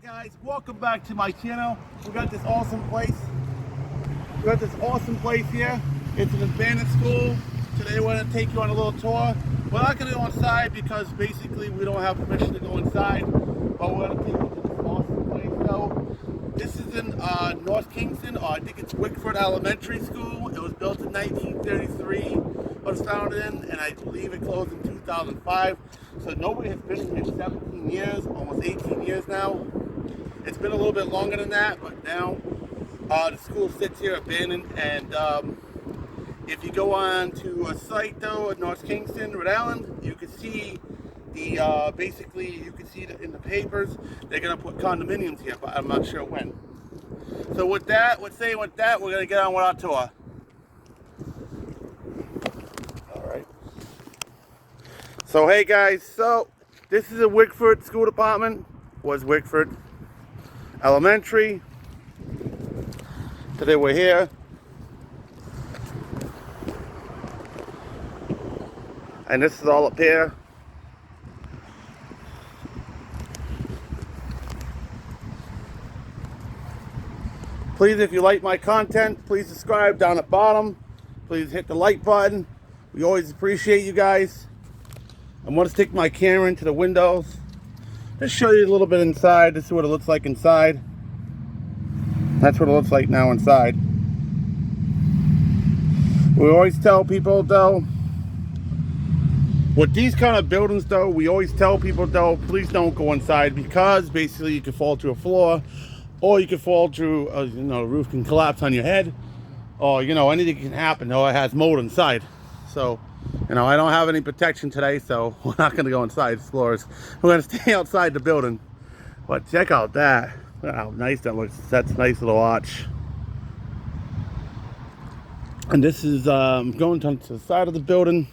guys, welcome back to my channel. We got this awesome place. We got this awesome place here. It's an abandoned school. Today we're going to take you on a little tour. We're not going to go inside because basically we don't have permission to go inside. But we're going to take you to this awesome place though. This is in North Kingston, or I think it's Wickford Elementary School. It was built in 1933. It was founded in, and I believe it closed in 2005. So nobody has been here 17 years, almost 18 years now. It's been a little bit longer than that, but now the school sits here abandoned. And if you go on to a site though at North Kingston, Rhode Island, you can see the basically you can see in the papers they're gonna put condominiums here, but I'm not sure when. So with that, we're gonna get on with our tour. All right. So hey guys, so this is a Wickford School Department. Was Wickford Elementary. Today we're here. And this is all up here. Please, if you like my content, please subscribe down at the bottom. Please hit the like button. We always appreciate you guys. I'm going to stick my camera into the windows. Just show you a little bit inside. This is what it looks like inside. That's what it looks like now inside. We always tell people though, with these kind of buildings though, we always tell people though, please don't go inside, because basically you could fall through a floor, or you could fall through, the roof can collapse on your head, or anything can happen. Though it has mold inside. So I don't have any protection today, so we're not going to go inside explorers. We're going to stay outside the building. But check out that. Look how nice that looks. That's a nice little arch. And this is going to the side of the building.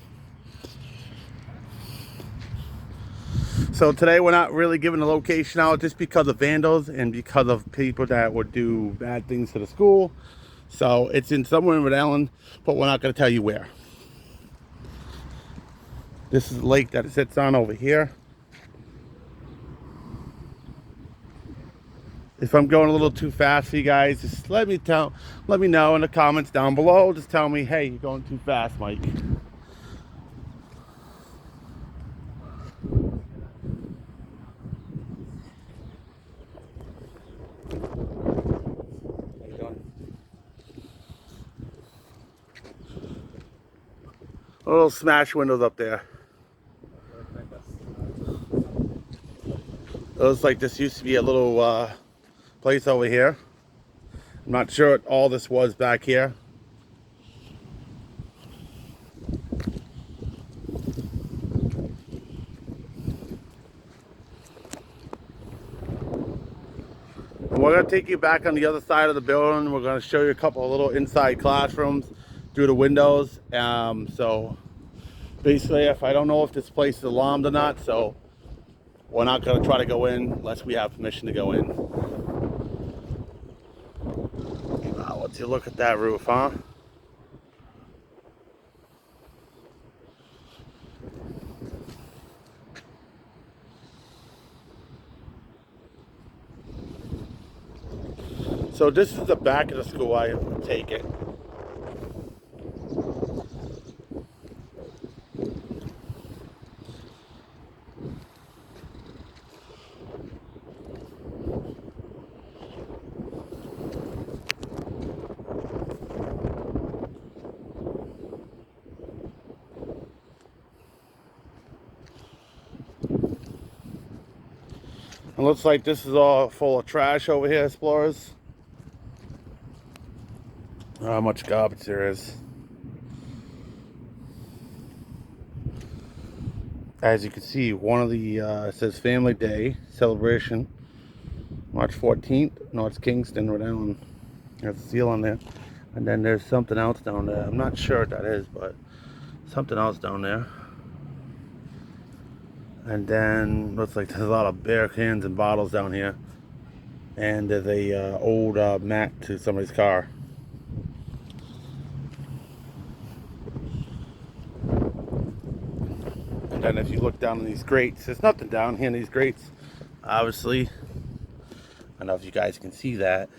So today we're not really giving the location out just because of vandals and because of people that would do bad things to the school. So it's in somewhere in Rhode Island, but we're not going to tell you where. This is the lake that it sits on over here. If I'm going a little too fast for you guys, just let me know in the comments down below. Just tell me, hey, you're going too fast, Mike. Little smash windows up there. It looks like this used to be a little place over here. I'm not sure what all this was back here. And we're going to take you back on the other side of the building. We're going to show you a couple of little inside classrooms through the windows. So basically, if I don't know if this place is alarmed or not, so we're not going to try to go in unless we have permission to go in. Wow, let's look at that roof, huh? So this is the back of the school, I take it. It looks like this is all full of trash over here, explorers. How much garbage there is. As you can see, one of the, it says Family Day celebration, March 14th, North Kingston, Rhode Island. There's a seal on there. And then there's something else down there. I'm not sure what that is, but something else down there. And then looks like there's a lot of beer cans and bottles down here. And there's a old mat to somebody's car. And then if you look down in these grates, there's nothing down here in these grates, obviously. I don't know if you guys can see that.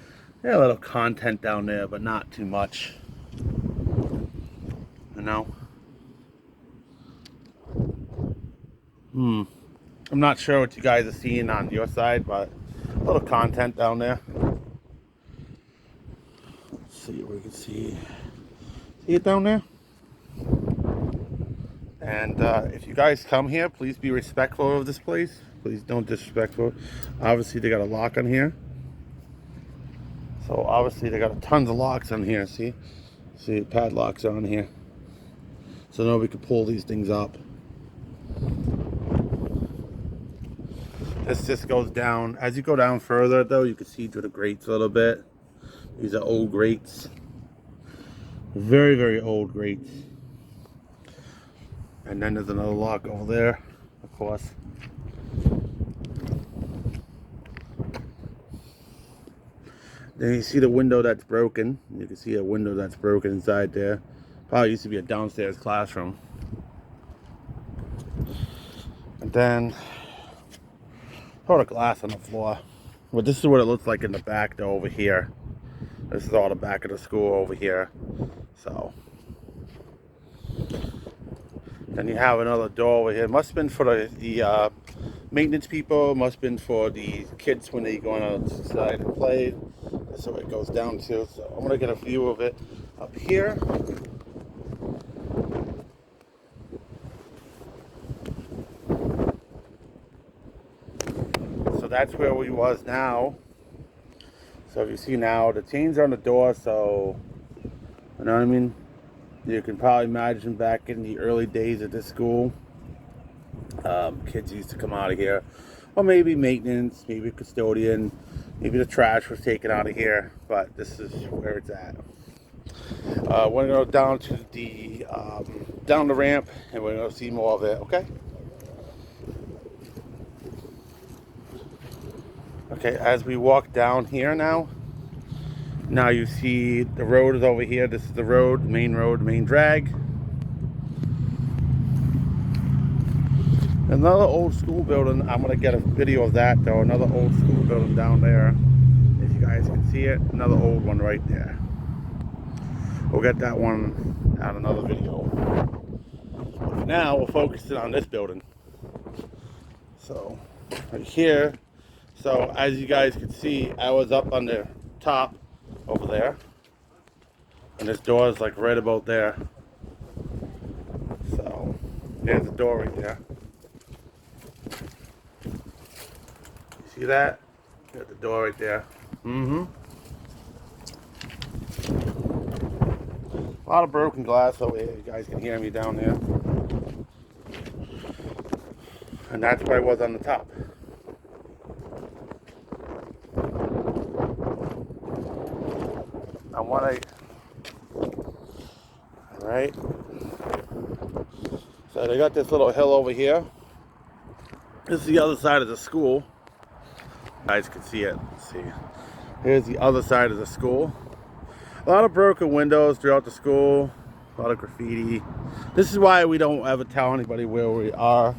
There's a little content down there, but not too much. You know? I'm not sure what you guys are seeing on your side, but a little content down there. Let's see what we can see. See it down there? And if you guys come here, please be respectful of this place. Please don't disrespectful. Obviously, they got a lock on here. So obviously, they got tons of locks on here. See padlocks on here. So nobody can pull these things up. This just goes down. As you go down further, though, you can see through the grates a little bit. These are old grates. Very, very old grates. And then there's another lock over there, of course. Then you see the window that's broken. You can see a window that's broken inside there. Probably used to be a downstairs classroom. And then put a glass on the floor. Well, this is what it looks like in the back though over here. This is all the back of the school over here. So then you have another door over here. Must have been for the maintenance people. Must have been for the kids when they go on outside and play. That's where it goes down to. So I'm gonna get a view of it up here. So that's where we was now. So if you see now, the chains are on the door, so you know what I mean? You can probably imagine back in the early days of this school, kids used to come out of here, or maybe maintenance, maybe custodian, maybe the trash was taken out of here, but this is where it's at. We're gonna go down to the down the ramp, and we're gonna see more of it. Okay. Okay, as we walk down here now you see the road is over here. This is the road, main drag. Another old school building. I'm gonna get a video of that though. Another old school building down there. If you guys can see it, another old one right there. We'll get that one on another video. But now we're focusing on this building. So right here. So as you guys can see, I was up on the top over there, and this door is like right about there. So there's the door right there. See that? Got the door right there. A lot of broken glass over here. You guys can hear me down there. And that's where I was on the top. Alright. So they got this little hill over here. This is the other side of the school. You guys can see it. Let's see. Here's the other side of the school. A lot of broken windows throughout the school. A lot of graffiti. This is why we don't ever tell anybody where we are.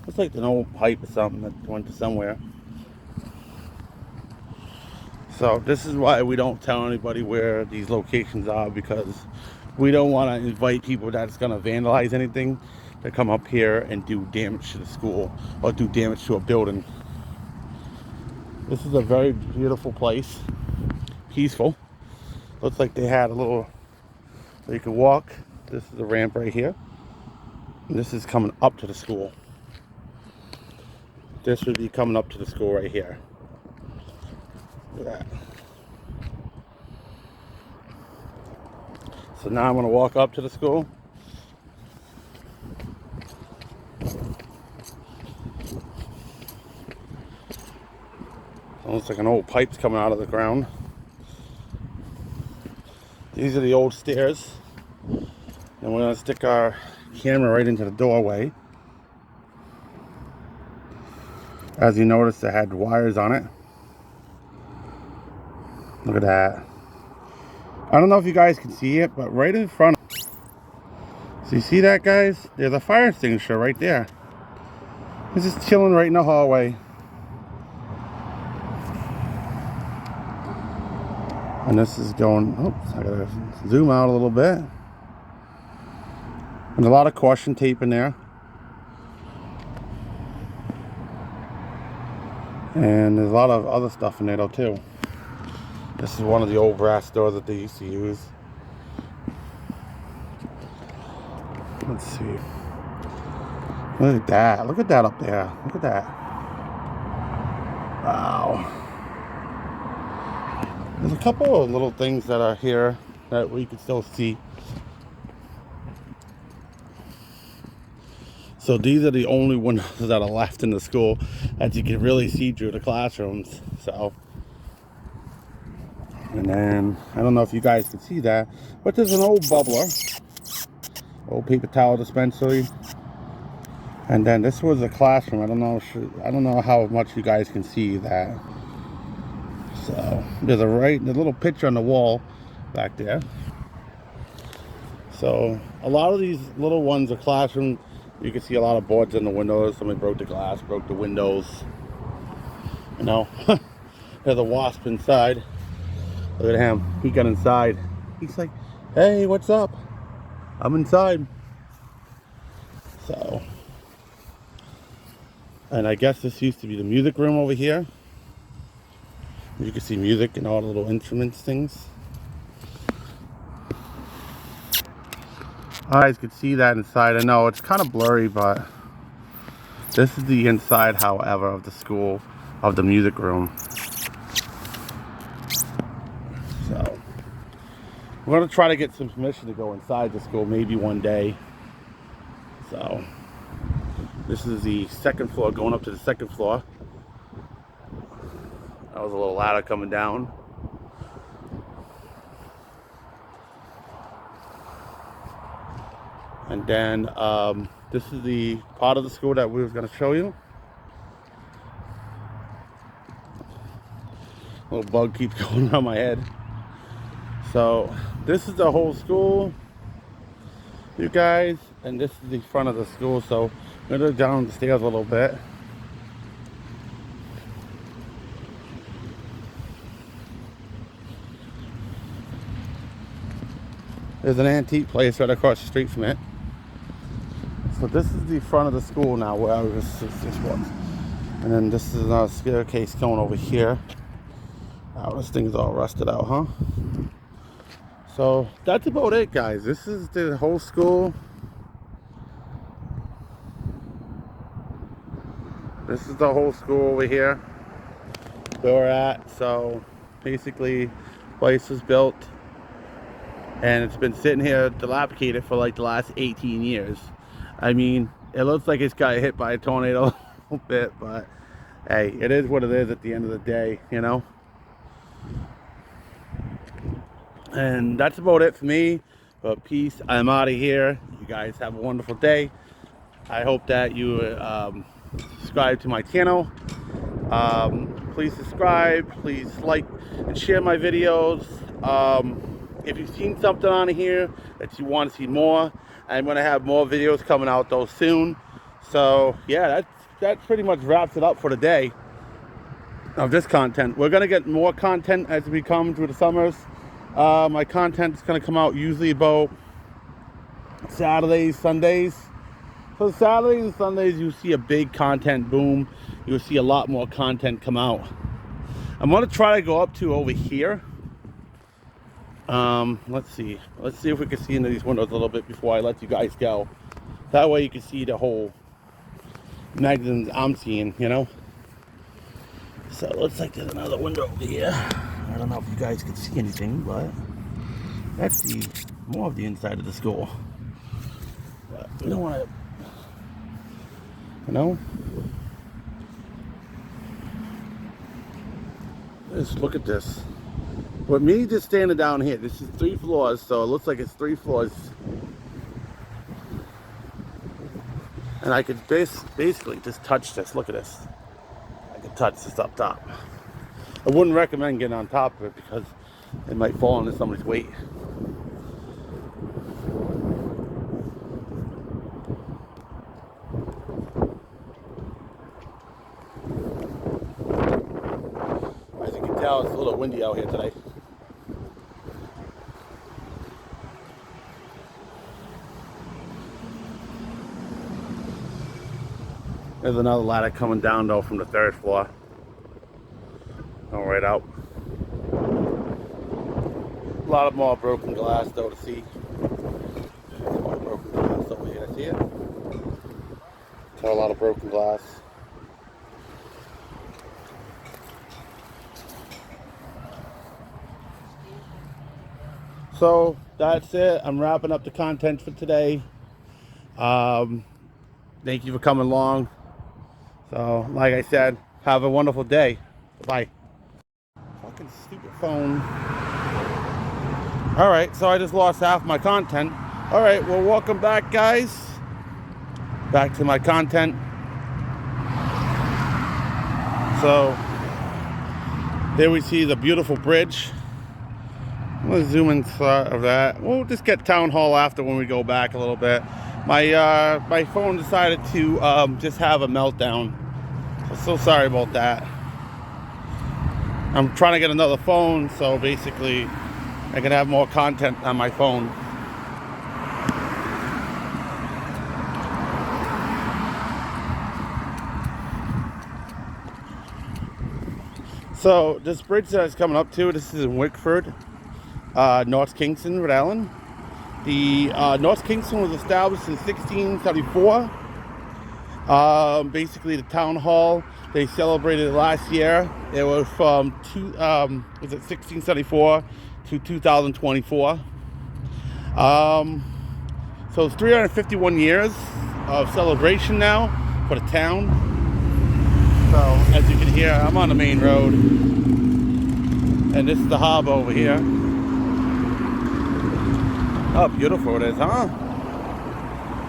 It's like an old pipe or something that went to somewhere. So this is why we don't tell anybody where these locations are, because we don't want to invite people that's going to vandalize anything to come up here and do damage to the school or do damage to a building. This is a very beautiful place, peaceful. Looks like they had a little, so you can walk. This is the ramp right here. And this is coming up to the school. This would be coming up to the school right here. Look at that. So now I'm going to walk up to the school. Looks like an old pipe's coming out of the ground. These are the old stairs. And we're going to stick our camera right into the doorway. As you notice, they had wires on it. Look at that. I don't know if you guys can see it, but right in front. So you see that, guys? There's a fire extinguisher right there. It's just chilling right in the hallway. And this is going, oops, I gotta zoom out a little bit. And a lot of caution tape in there. And there's a lot of other stuff in there though too. This is one of the old brass doors that they used to use. Let's see. Look at that. Look at that up there. Look at that. Wow. There's a couple of little things that are here that we can still see. So these are the only windows that are left in the school that you can really see through the classrooms. So, and then I don't know if you guys can see that, but there's an old bubbler, old paper towel dispensary. And then this was a classroom. I don't know how much you guys can see that. So there's a little picture on the wall back there. So a lot of these little ones are classroom. You can see a lot of boards in the windows. Somebody broke the glass, broke the windows. You know, there's a wasp inside. Look at him. He got inside. He's like, "Hey, what's up? I'm inside." So, and I guess this used to be the music room over here. You can see music and all the little instruments things. You guys can see that inside. I know it's kind of blurry, but this is the inside, however, of the school, of the music room. So we're going to try to get some permission to go inside the school maybe one day. So this is the second floor, going up to the second floor. That was a little ladder coming down. And then this is the part of the school that we was going to show you. A little bug keeps going around my head. So this is the whole school, you guys, and this is the front of the school. So I'm going to go down the stairs a little bit. There's an antique place right across the street from it. So this is the front of the school now, where I was this was. And then this is another staircase going over here. Oh, this thing's all rusted out, huh? So that's about it, guys. This is the whole school. This is the whole school over here where we're at. So basically, the place was built and it's been sitting here dilapidated for like the last 18 years. I mean, it looks like it's got hit by a tornado a little bit, but hey, it is what it is at the end of the day, you know? And that's about it for me. But peace, I'm out of here. You guys have a wonderful day. I hope that you subscribe to my channel. Please subscribe, please like and share my videos. If you've seen something on here that you want to see more, I'm going to have more videos coming out though soon. So yeah, that pretty much wraps it up for the day of this content. We're going to get more content as we come through the summers. My content is going to come out usually about Saturdays, Sundays. So Saturdays and Sundays, you see a big content boom. You'll see a lot more content come out. I'm going to try to go up to over here. Let's see if we can see into these windows a little bit before I let you guys go. That way you can see the whole magazines I'm seeing, you know. So it looks like there's another window over here. I don't know if you guys can see anything, but that's the more of the inside of the school. But we don't want to, you know. Just look at this. With me just standing down here, this is 3 floors, so it looks like it's 3 floors. And I could basically just touch this. Look at this. I could touch this up top. I wouldn't recommend getting on top of it because it might fall into somebody's weight. As you can tell, it's a little windy out here today. There's another ladder coming down though from the 3rd floor. Going right out. A lot of more broken glass though to see. More broken glass over here. See it? Got a lot of broken glass. So that's it. I'm wrapping up the content for today. Thank you for coming along. So, like I said, have a wonderful day. Bye. Fucking stupid phone. Alright, so I just lost half my content. Alright, well, welcome back, guys. Back to my content. So, there we see the beautiful bridge. I'm going to zoom in of that. We'll just get town hall after when we go back a little bit. My phone decided to just have a meltdown. I'm so sorry about that. I'm trying to get another phone, so basically I can have more content on my phone. So this bridge that is coming up to, this is in Wickford, North Kingston, Rhode Island. The North Kingston was established in 1674. Basically the town hall, they celebrated it last year. It was from 1674 to 2024. So it's 351 years of celebration now for the town. So as you can hear, I'm on the main road, and this is the harbor over here. Oh, beautiful it is, huh?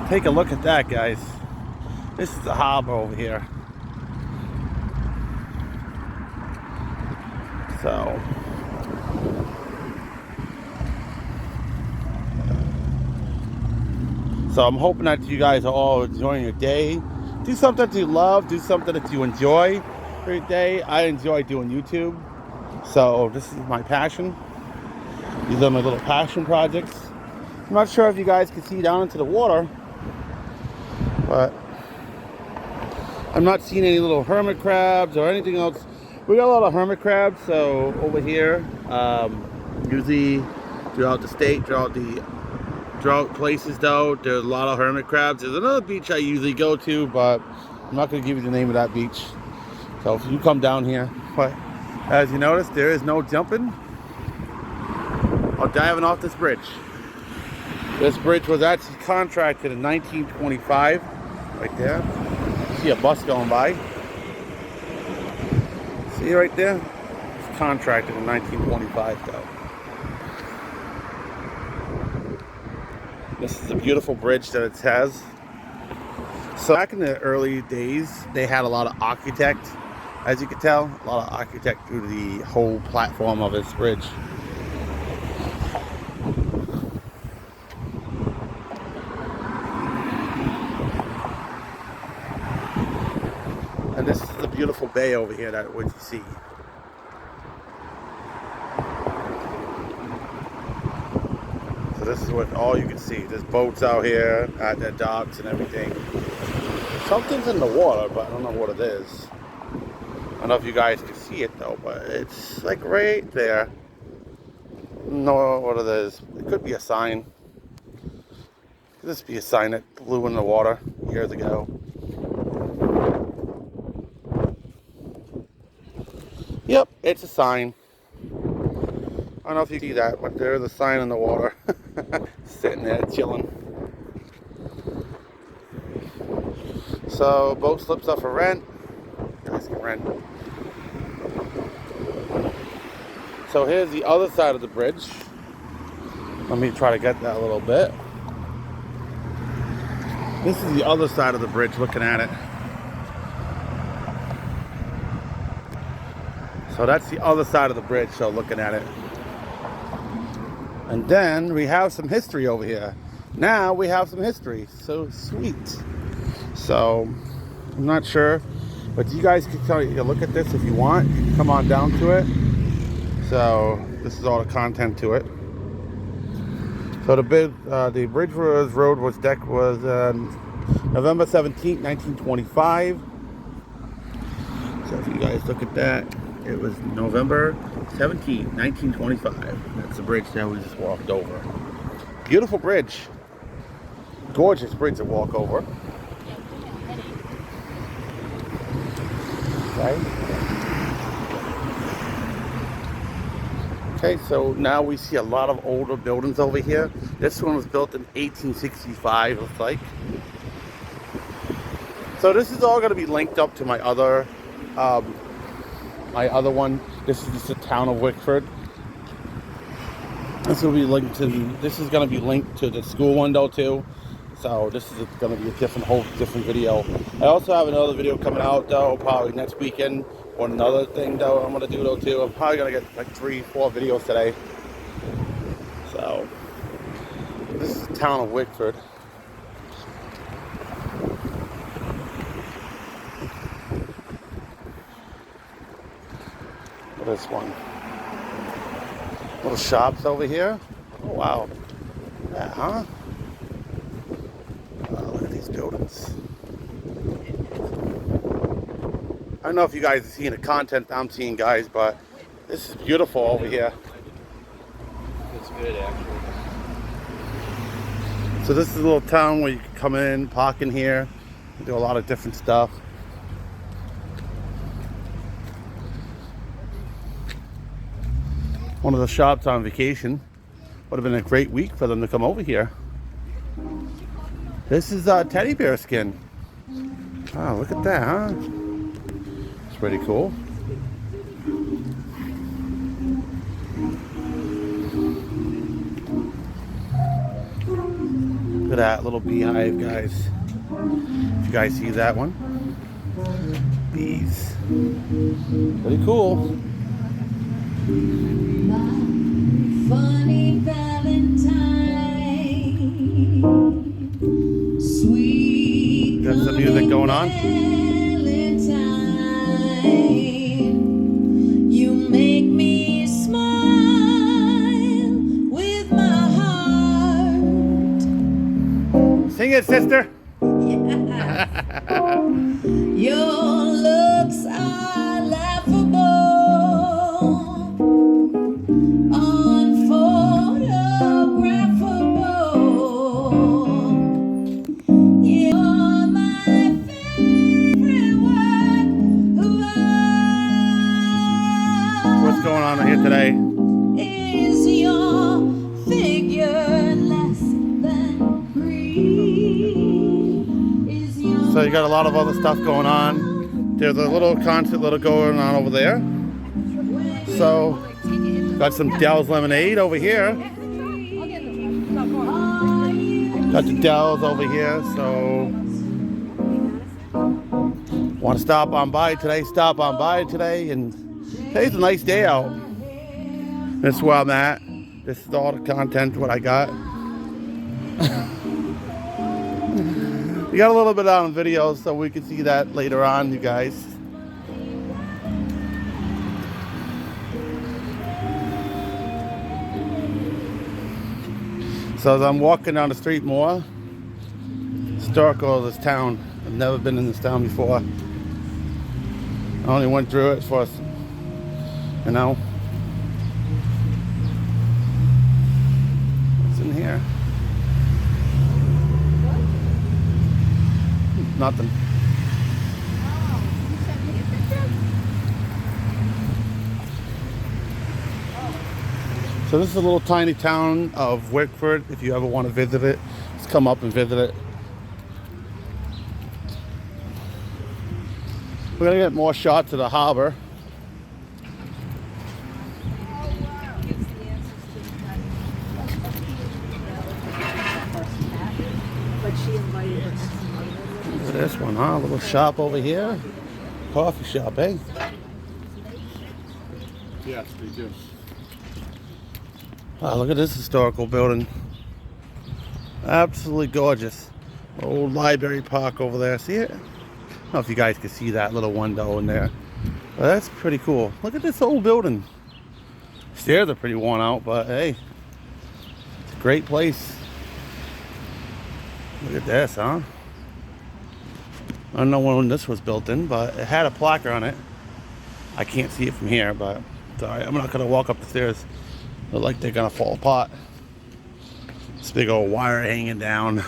Take a look at that, guys. This is the harbor over here. So I'm hoping that you guys are all enjoying your day. Do something that you love, do something that you enjoy for your day. I enjoy doing YouTube, so this is my passion. These are my little passion projects. I'm not sure if you guys can see down into the water, but I'm not seeing any little hermit crabs or anything else. We got a lot of hermit crabs, so over here, usually throughout the state, throughout places though, there's a lot of hermit crabs. There's another beach I usually go to, but I'm not going to give you the name of that beach. So if you come down here, but as you notice, there is no jumping or diving off this bridge. This bridge was actually contracted in 1925, right there. See a bus going by. See right there? It's contracted in 1925 though. This is a beautiful bridge that it has. So back in the early days, they had a lot of architect, as you can tell, a lot of architect through the whole platform of this bridge. And this is the beautiful bay over here that what you see. So this is what all you can see. There's boats out here at their docks and everything. Something's in the water, but I don't know what it is. I don't know if you guys can see it though, but it's like right there. I don't know what it is. It could be a sign. Could this be a sign that blew in the water years ago? Yep, it's a sign. I don't know if you see that, but there's a sign in the water. Sitting there chilling. So boat slips up for rent. You guys can rent. So here's the other side of the bridge. Let me try to get that a little bit. This is the other side of the bridge, looking at it. So that's the other side of the bridge, so looking at it. And then we have some history over here. Now we have some history. So sweet. So I'm not sure, but you guys can tell you look at this if you want. You can come on down to it. So this is all the content to it. So the bridge road was November 17th, 1925. So if you guys look at that, it was November 17, 1925. That's the bridge that we just walked over. Beautiful bridge. Gorgeous bridge to walk over. Right? Okay, so now we see a lot of older buildings over here. This one was built in 1865, looks like. So this is all going to be linked up to my other one. This is just the town of Wickford. This will be linked to. This is going to be linked to the school window too. So this is going to be a different video. I also have another video coming out though, probably next weekend, or another thing though I'm going to do though too. I'm probably going to get like 3-4 videos today. So this is the town of Wickford. This one. Little shops over here. Oh wow. Yeah, huh? Oh, look at these buildings. I don't know if you guys are seeing the content I'm seeing, guys, but this is beautiful over here. It's good, actually. So this is a little town where you can come in, park in here, do a lot of different stuff. One of the shops on vacation. Would have been a great week for them to come over here. This is a teddy bear skin. Oh, look at that, huh? It's pretty cool. Look at that little beehive, guys. If you guys see that one. Bees. Pretty cool. Funny Valentine, sweet. Got some music going on. Valentine, you make me smile with my heart. Sing it, sister. Yeah. Your looks are laughable. What's going on here today? Is your figure less than green? Is your So you got a lot of other stuff going on. There's a little concert going on over there. So got some Dell's lemonade over here. Got the Dell's over here. So want to stop on by today? Stop on by today, and today's a nice day out. This is where I'm at. This is all the content, what I got. We got a little bit on video, so we can see that later on, you guys. So as I'm walking down the street more, historical of this town. I've never been in this town before. I only went through it for, you know. What's in here? Nothing. So this is a little tiny town of Wickford. If you ever want to visit it, just come up and visit it. We're gonna get more shots of the harbor. Look at this one, huh? A little shop over here. Coffee shop, eh? Yes, they do. Wow, look at this historical building. Absolutely gorgeous. Old library park over there. See it? I don't know if you guys can see that little window in there. But that's pretty cool. Look at this old building. Stairs are pretty worn out, but hey, it's a great place. Look at this, huh? I don't know when this was built in, but it had a plaque on it. I can't see it from here, but it's alright. I'm not gonna walk up the stairs. Look like they're gonna fall apart. This big old wire hanging down.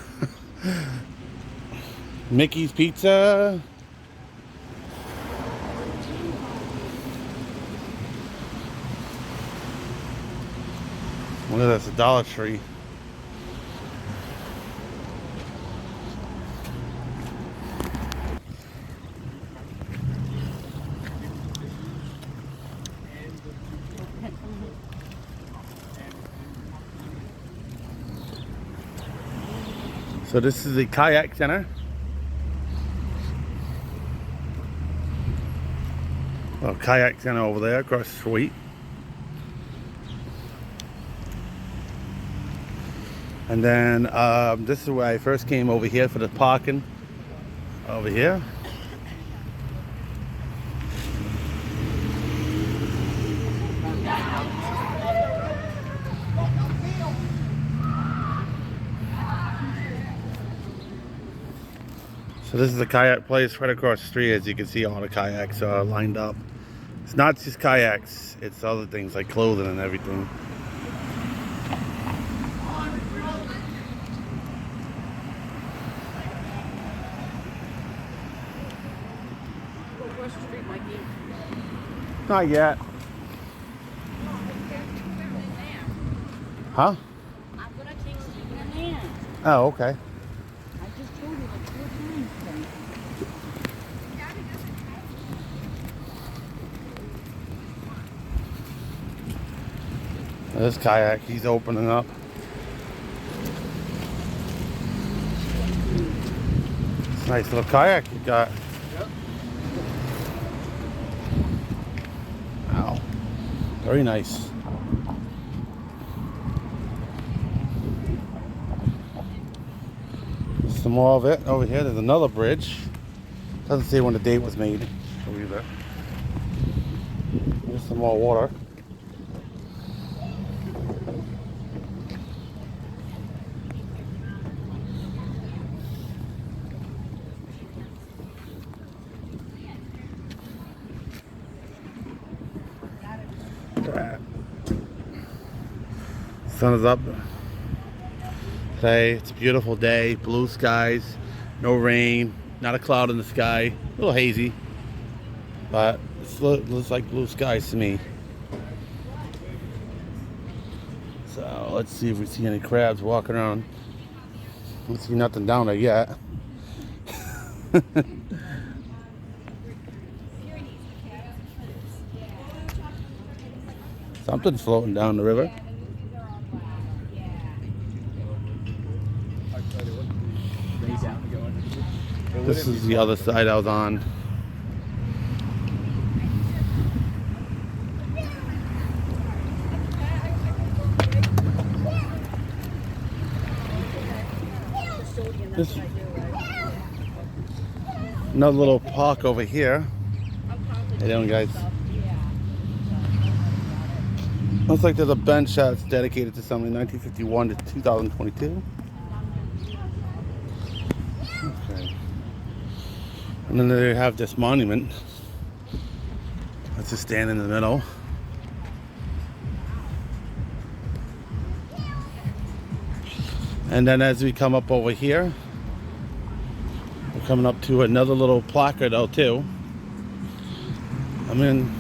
Mickey's Pizza. Look at this, a Dollar Tree. So this is the kayak center. Well, kayak center over there across the street. And then this is where I first came over here for the parking. Over here. So this is a kayak place right across the street. As you can see, all the kayaks are lined up. It's not just kayaks, it's other things like clothing and everything. Not yet. Huh? I'm gonna Kingston Ri. Oh, okay. I just told you that 4 times today. This kayak, he's opening up. It's a nice little kayak you got. Wow. Very nice. Some more of it over here. There's another bridge. Doesn't say when the date was made. Either. There's some more water. Sun is up today. It's a beautiful day, blue skies, no rain, not a cloud in the sky, a little hazy, but it looks like blue skies to me. So let's see if we see any crabs walking around. I don't see nothing down there yet. Something's floating down the river. This is the other side I was on. This another little park over here. How you doing, guys? Looks like there's a bench that's dedicated to something 1951 to 2022. Okay. And then they have this monument. Let's just stand in the middle. And then as we come up over here, we're coming up to another little placard though too. I mean,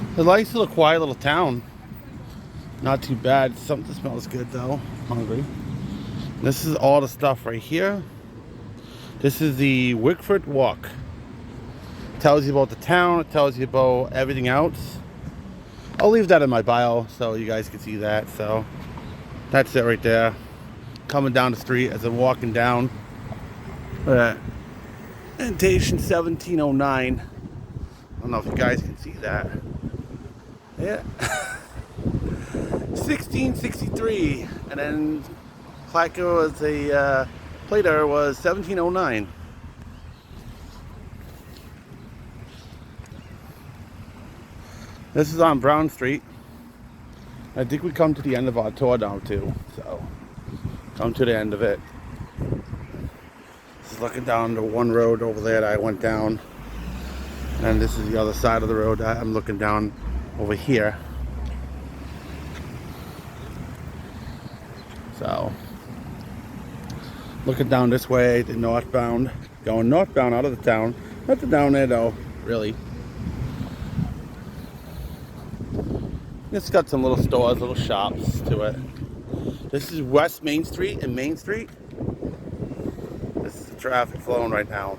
it's a nice little quiet little town. Not too bad. Something smells good though. I'm hungry. This is all the stuff right here. This is the Wickford Walk. It tells you about the town. It tells you about everything else. I'll leave that in my bio so you guys can see that. So that's it right there. Coming down the street as I'm walking down. Indentation 1709. I don't know if you guys can see that. Yeah. 1663. And then Placa was a Plater was 1709. This is on Brown Street. I think we come to the end of our tour now too. So come to the end of it. Just looking down the one road over there that I went down. And this is the other side of the road. I'm looking down over here. So, looking down this way, the northbound, going northbound out of the town. Nothing down there though, really. It's got some little stores, little shops to it. This is West Main Street and Main Street. This is the traffic flowing right now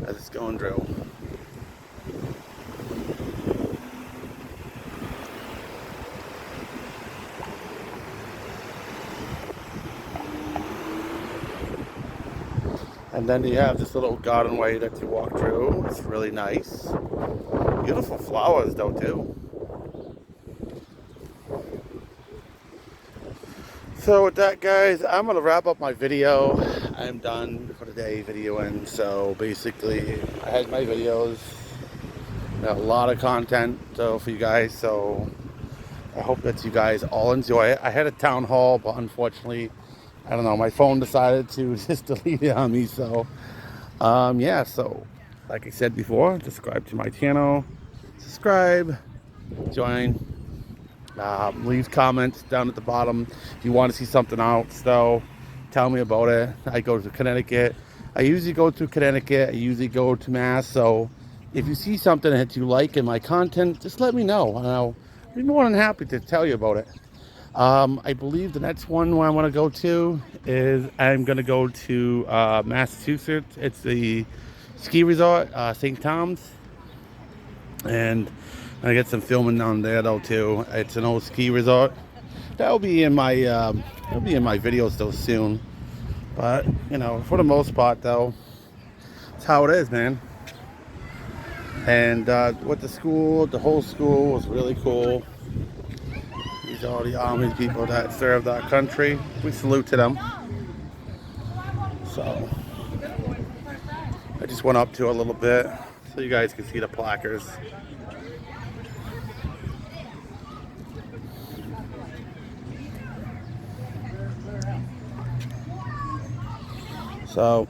as it's going through. And then you have this little garden way that you walk through. It's really nice. Beautiful flowers though too. So with that, guys, I'm gonna wrap up my video. I'm done for the day videoing. So basically, I had my videos. Got a lot of content for you guys. So I hope that you guys all enjoy it. I had a town hall, but unfortunately, I don't know, my phone decided to just delete it on me. So yeah, so like I said before, subscribe to my channel, subscribe, join, leave comments down at the bottom if you want to see something else though. Tell me about it. I go to Connecticut. I usually go to Connecticut. I usually go to Mass. So if you see something that you like in my content, just let me know, and I'll be more than happy to tell you about it. I believe the next one where I want to go to is I'm going to go to Massachusetts. It's the ski resort, St. Thomas. And I get some filming down there though too. It's an old ski resort. That'll be in my videos though soon. But you know, for the most part though, it's how it is, man. And with the school, the whole school was really cool. These are all the Army people that served our country. We salute to them. So I just went up to a little bit so you guys can see the placards. So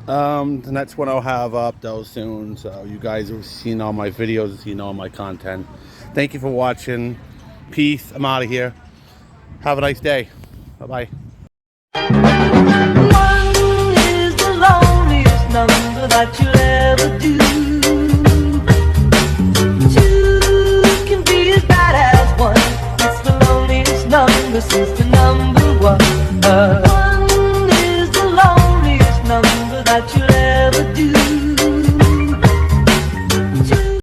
the next one I'll have up though soon. So you guys have seen all my videos, seen all my content. Thank you for watching. Peace. I'm out of here. Have a nice day. Bye-bye. One is the loneliest number that you'll ever do. Two can be as bad as one. It's the loneliest number since the